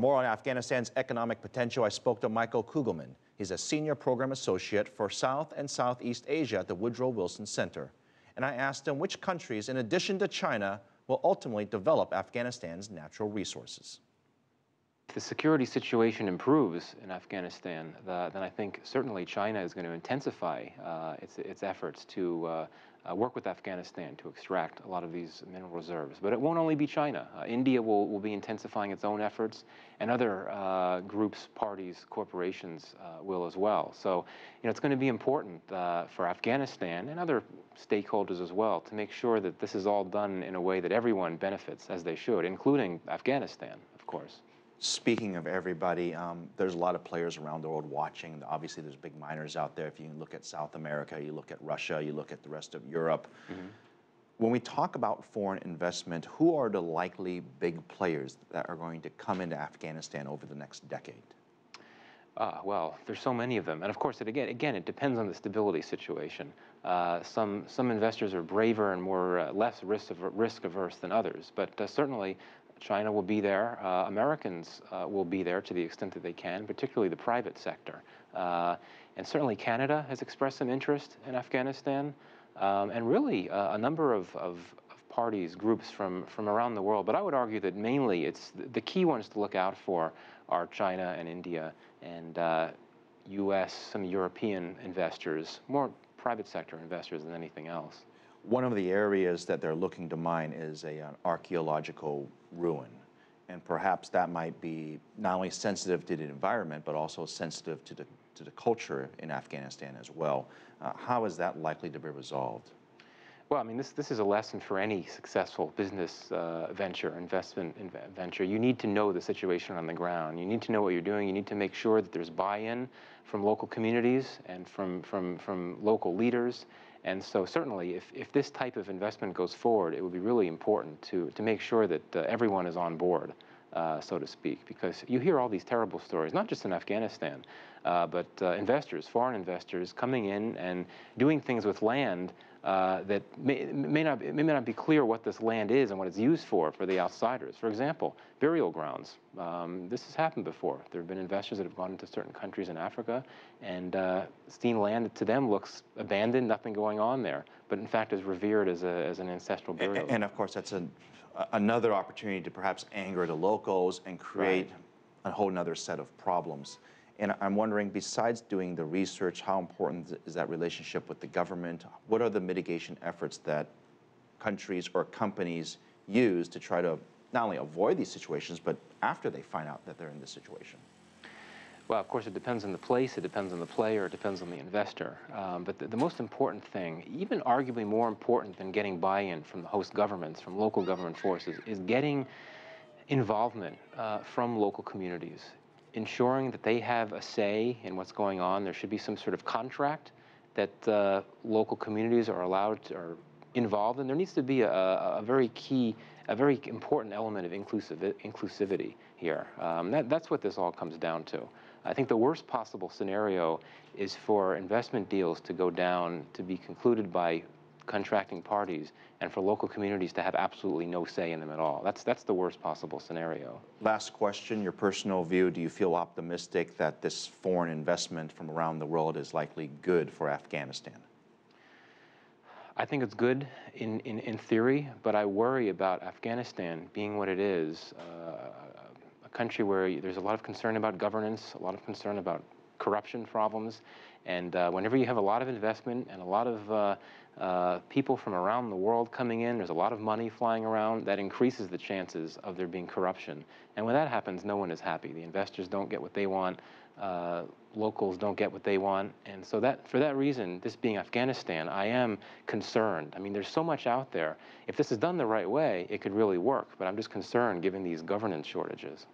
More on Afghanistan's economic potential, I spoke to Michael Kugelman. He's a senior program associate for South and Southeast Asia at the Woodrow Wilson Center. And I asked him which countries, in addition to China, will ultimately develop Afghanistan's natural resources. If the security situation improves in Afghanistan, then I think certainly China is going to intensify its efforts to work with Afghanistan to extract a lot of these mineral reserves. But it won't only be China. India will be intensifying its own efforts, and other groups, parties, corporations will as well. So, it's going to be important for Afghanistan and other stakeholders as well to make sure that this is all done in a way that everyone benefits as they should, including Afghanistan, of course. Speaking of everybody, there's a lot of players around the world watching. Obviously, there's big miners out there. If you look at South America, you look at Russia, you look at the rest of Europe. Mm-hmm. When we talk about foreign investment, who are the likely big players that are going to come into Afghanistan over the next decade? Well, there's so many of them. And of course, again, it depends on the stability situation. Some investors are braver and less risk averse than others. But certainly, China will be there. Americans will be there to the extent that they can, particularly the private sector. And certainly Canada has expressed some interest in Afghanistan. And really a number of parties, groups from around the world. But I would argue that mainly the key ones to look out for are China and India and U.S., some European investors, more private sector investors than anything else. One of the areas that they're looking to mine is an archaeological ruin. And perhaps that might be not only sensitive to the environment, but also sensitive to the culture in Afghanistan as well. How is that likely to be resolved? Well, I mean, this is a lesson for any successful business investment venture. You need to know the situation on the ground. You need to know what you're doing. You need to make sure that there's buy-in from local communities and from local leaders. And so certainly, if this type of investment goes forward, it would be really important to make sure that everyone is on board, so to speak, because you hear all these terrible stories, not just in Afghanistan, but investors, foreign investors, coming in and doing things with land that may not be clear what this land is and what it's used for the outsiders. For example, burial grounds. This has happened before. There have been investors that have gone into certain countries in Africa and seen land that to them looks abandoned, nothing going on there, but in fact is revered as an ancestral burial. And of course, that's another opportunity to perhaps anger the locals and create a whole nother set of problems. And I'm wondering, besides doing the research, how important is that relationship with the government? What are the mitigation efforts that countries or companies use to try to not only avoid these situations, but after they find out that they're in this situation? Well, of course, it depends on the place, it depends on the player, it depends on the investor. But the most important thing, even arguably more important than getting buy-in from the host governments, from local government forces, is getting involvement from local communities, ensuring that they have a say in what's going on. There should be some sort of contract that local communities are involved in. There needs to be a very important element of inclusivity here. That's what this all comes down to. I think the worst possible scenario is for investment deals to go down, to be concluded by contracting parties, and for local communities to have absolutely no say in them at all. That's the worst possible scenario. Last question, your personal view. Do you feel optimistic that this foreign investment from around the world is likely good for Afghanistan? I think it's good in theory, but I worry about Afghanistan being what it is, a country where there's a lot of concern about governance, a lot of concern about corruption problems, and whenever you have a lot of investment and a lot of people from around the world coming in, there's a lot of money flying around, that increases the chances of there being corruption. And when that happens, no one is happy. The investors don't get what they want, locals don't get what they want, and so for that reason, this being Afghanistan, I am concerned. I mean, there's so much out there. If this is done the right way, it could really work, but I'm just concerned given these governance shortages.